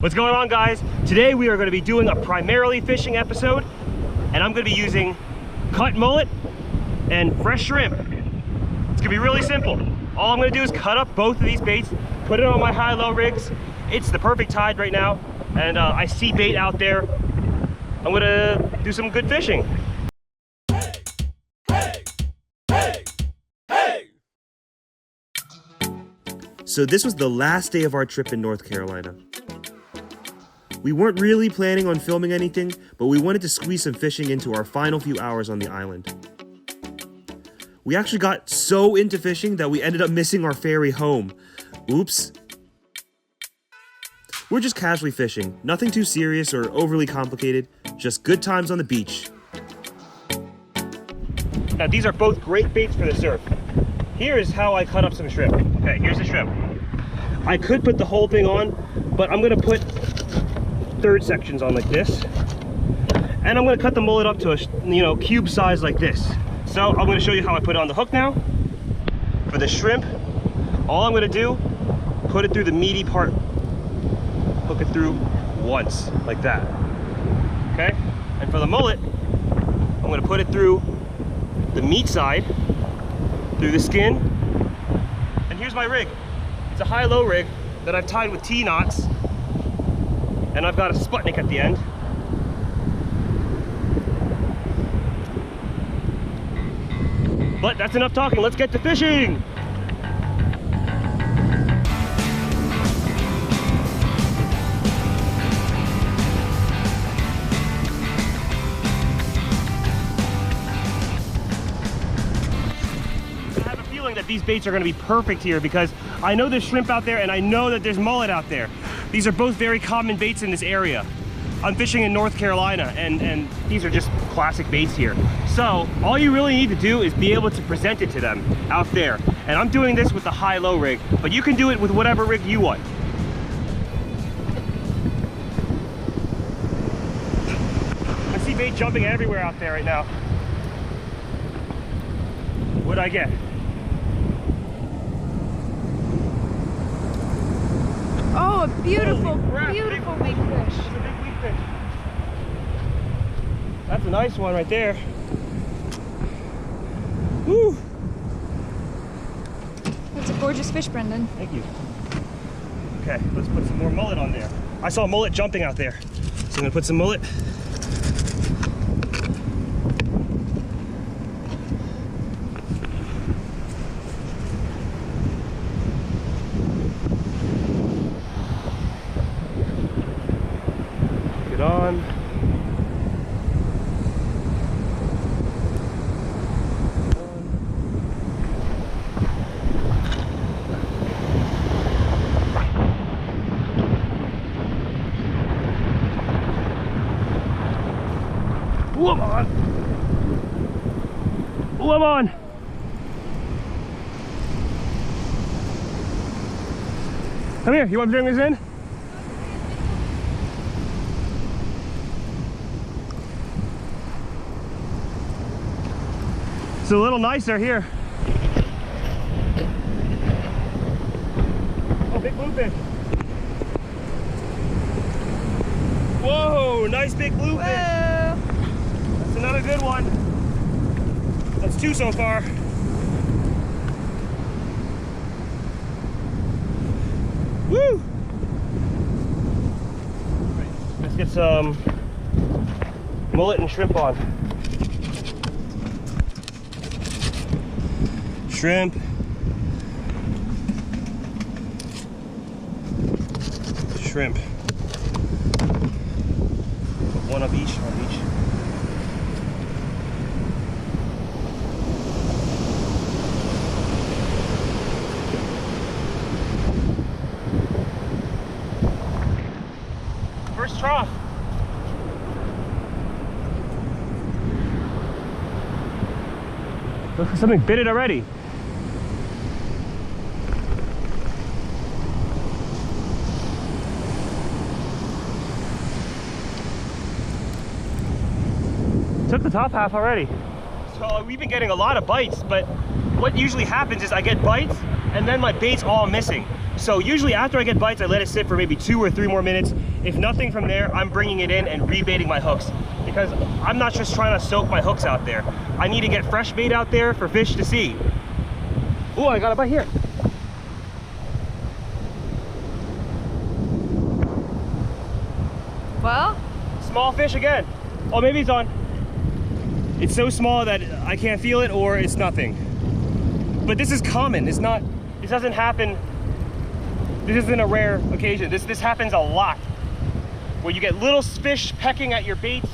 What's going on, guys? Today we are going to be doing a primarily fishing episode, and I'm going to be using cut mullet and fresh shrimp. It's going to be really simple. All I'm going to do is cut up both of these baits, put it on my high-low rigs. It's the perfect tide right now, and I see bait out there. I'm going to do some good fishing. So this was the last day of our trip in North Carolina. We weren't really planning on filming anything, but we wanted to squeeze some fishing into our final few hours on the island. We actually got so into fishing that we ended up missing our ferry home. Oops. We're just casually fishing, nothing too serious or overly complicated, just good times on the beach. Now these are both great baits for the surf. Here is how I cut up some shrimp. Okay, here's the shrimp. I could put the whole thing on, but I'm gonna put third sections on like this, and I'm going to cut the mullet up to a cube size like this. So I'm going to show you how I put it on the hook now. For the shrimp, all I'm going to do, put it through the meaty part, hook it through once like that. Okay, and for the mullet, I'm going to put it through the meat side, through the skin. And here's my rig. It's a high-low rig that I've tied with T-knots, and I've got a Sputnik at the end. But that's enough talking, let's get to fishing! I have a feeling that these baits are going to be perfect here because I know there's shrimp out there and I know that there's mullet out there. These are both very common baits in this area. I'm fishing in North Carolina, and these are just classic baits here. So all you really need to do is be able to present it to them out there. And I'm doing this with the high-low rig, but you can do it with whatever rig you want. I see bait jumping everywhere out there right now. What'd I get? Oh, a beautiful, beautiful big fish. It's a big weak fish. That's a nice one right there. Woo! That's a gorgeous fish, Brendon. Thank you. Okay, let's put some more mullet on there. I saw mullet jumping out there. So I'm gonna put some mullet. On. Ooh, I'm on. Ooh, I'm on. Come here, you want to bring this in? It's a little nicer here. Oh, big bluefish. Whoa, nice big bluefish. That's another good one. That's two so far. Woo! Let's get some mullet and shrimp on. Shrimp, shrimp. Put one of each on each. First trough. Look, something bit it already. Took the top half already. So we've been getting a lot of bites, but what usually happens is I get bites and then my bait's all missing. So usually after I get bites, I let it sit for maybe 2 or 3 more minutes. If nothing from there, I'm bringing it in and rebaiting my hooks, because I'm not just trying to soak my hooks out there. I need to get fresh bait out there for fish to see. Oh, I got a bite here. Well, Small fish again. Oh, maybe it's on. It's so small that I can't feel it, or it's nothing. But this is common. It's not, this doesn't happen. This isn't a rare occasion. This happens a lot, where you get little fish pecking at your baits.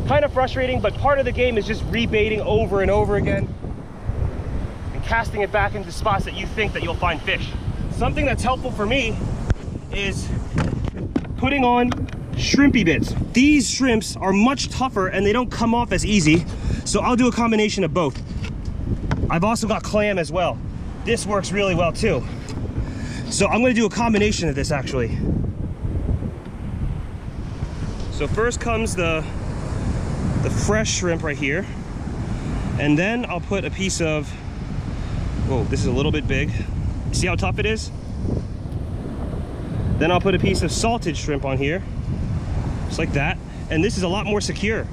Kind of frustrating, but part of the game is just rebaiting over and over again and casting it back into spots that you think that you'll find fish. Something that's helpful for me is putting on shrimpy bits. These shrimps are much tougher and they don't come off as easy, so I'll do a combination of both. I've also got clam as well. This works really well too. So I'm going to do a combination of this actually. So first comes the fresh shrimp right here, and then I'll put a piece of, whoa, this is a little bit big. See how tough it is? Then I'll put a piece of salted shrimp on here, just like that, and this is a lot more secure.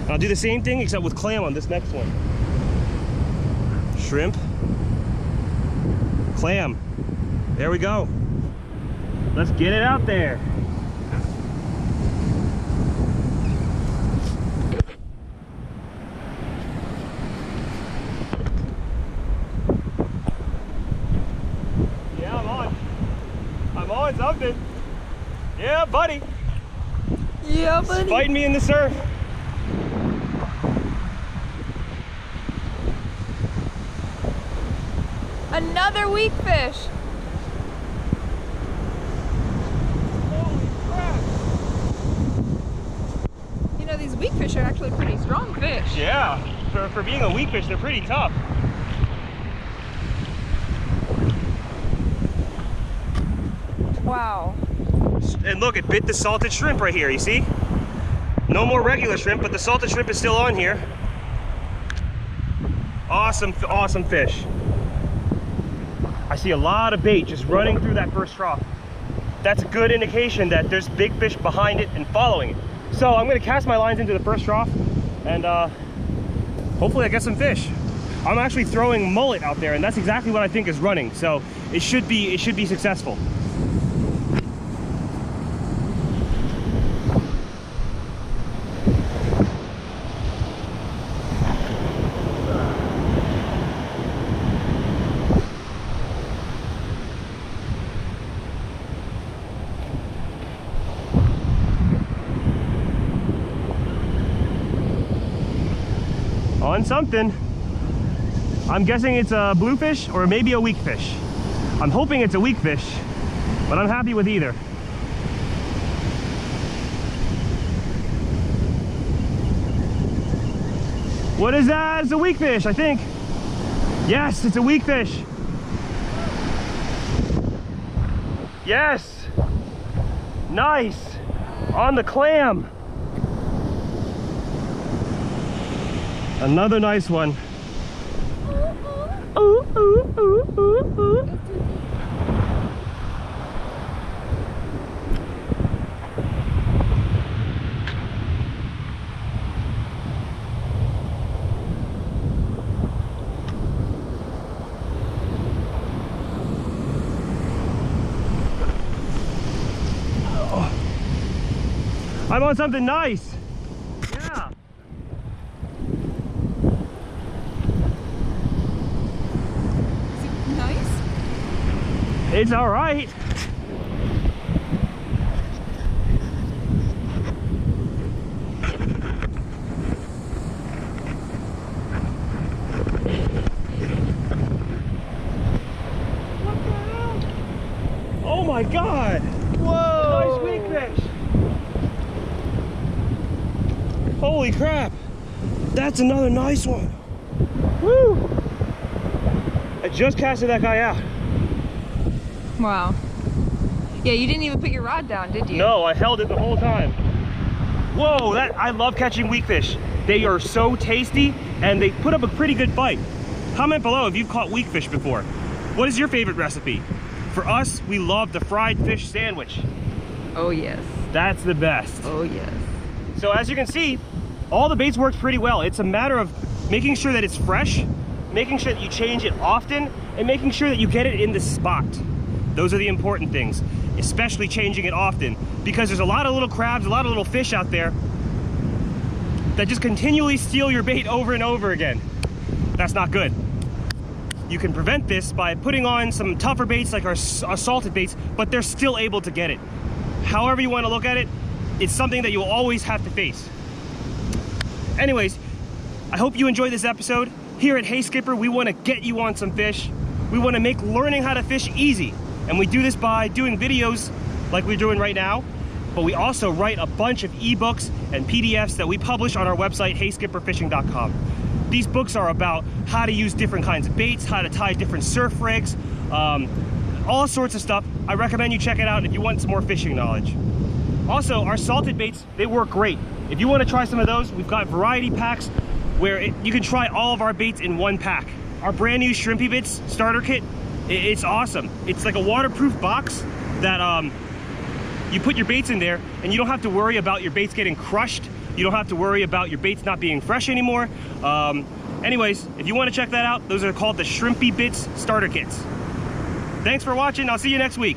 And I'll do the same thing except with clam on this next one. Shrimp, clam, there we go. Let's get it out there. Something. Yeah, buddy. yeah, buddy. It's biting me in the surf. Another weak fish. Holy crap. You know, these weak fish are actually pretty strong fish. Yeah, for being a weak fish, they're pretty tough. Wow. And look, it bit the salted shrimp right here, you see? No more regular shrimp, but the salted shrimp is still on here. Awesome, awesome fish. I see a lot of bait just running through that first trough. That's a good indication that there's big fish behind it and following it. So I'm gonna cast my lines into the first trough and hopefully I get some fish. I'm actually throwing mullet out there, and that's exactly what I think is running. So it should be successful. On something. I'm guessing it's a bluefish or maybe a weak fish. I'm hoping it's a weak fish, but I'm happy with either. What is that? It's a weak fish, I think. Yes, it's a weak fish. Yes. Nice. On the clam. Another nice one. Ooh, ooh, ooh, ooh, ooh. I'm on something nice. Yeah. Nice. It's all right. What the hell? Oh my God. Whoa. Nice weak fish. Holy crap. That's another nice one. Woo. I just casted that guy out. Wow. Yeah, you didn't even put your rod down, did you? No, I held it the whole time. Whoa, I love catching weak fish. They are so tasty and they put up a pretty good bite. Comment below if you've caught weak fish before. What is your favorite recipe? For us, we love the fried fish sandwich. Oh yes. That's the best. Oh yes. So as you can see, all the baits worked pretty well. It's a matter of making sure that it's fresh, making sure that you change it often, and making sure that you get it in the spot. Those are the important things, especially changing it often, because there's a lot of little crabs, a lot of little fish out there that just continually steal your bait over and over again. That's not good. You can prevent this by putting on some tougher baits like our salted baits, but they're still able to get it. However you want to look at it, it's something that you'll always have to face. Anyways, I hope you enjoyed this episode. Here at Hey Skipper, we want to get you on some fish. We want to make learning how to fish easy. And we do this by doing videos like we're doing right now, but we also write a bunch of ebooks and PDFs that we publish on our website, heyskipperfishing.com. These books are about how to use different kinds of baits, how to tie different surf rigs, all sorts of stuff. I recommend you check it out if you want some more fishing knowledge. Also, our salted baits, they work great. If you want to try some of those, we've got variety packs where you can try all of our baits in one pack. Our brand new Shrimpy Bits starter kit, it's awesome. It's like a waterproof box that you put your baits in there, and you don't have to worry about your baits getting crushed. You don't have to worry about your baits not being fresh anymore. Anyways, if you want to check that out, those are called the Shrimpy Bits starter kits. Thanks for watching. I'll see you next week.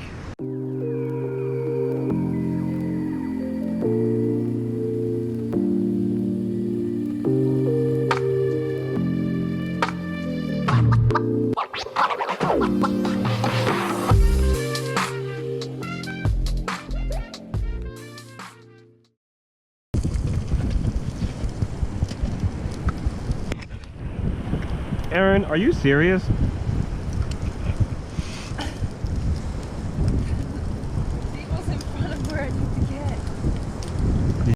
Erin, are you serious?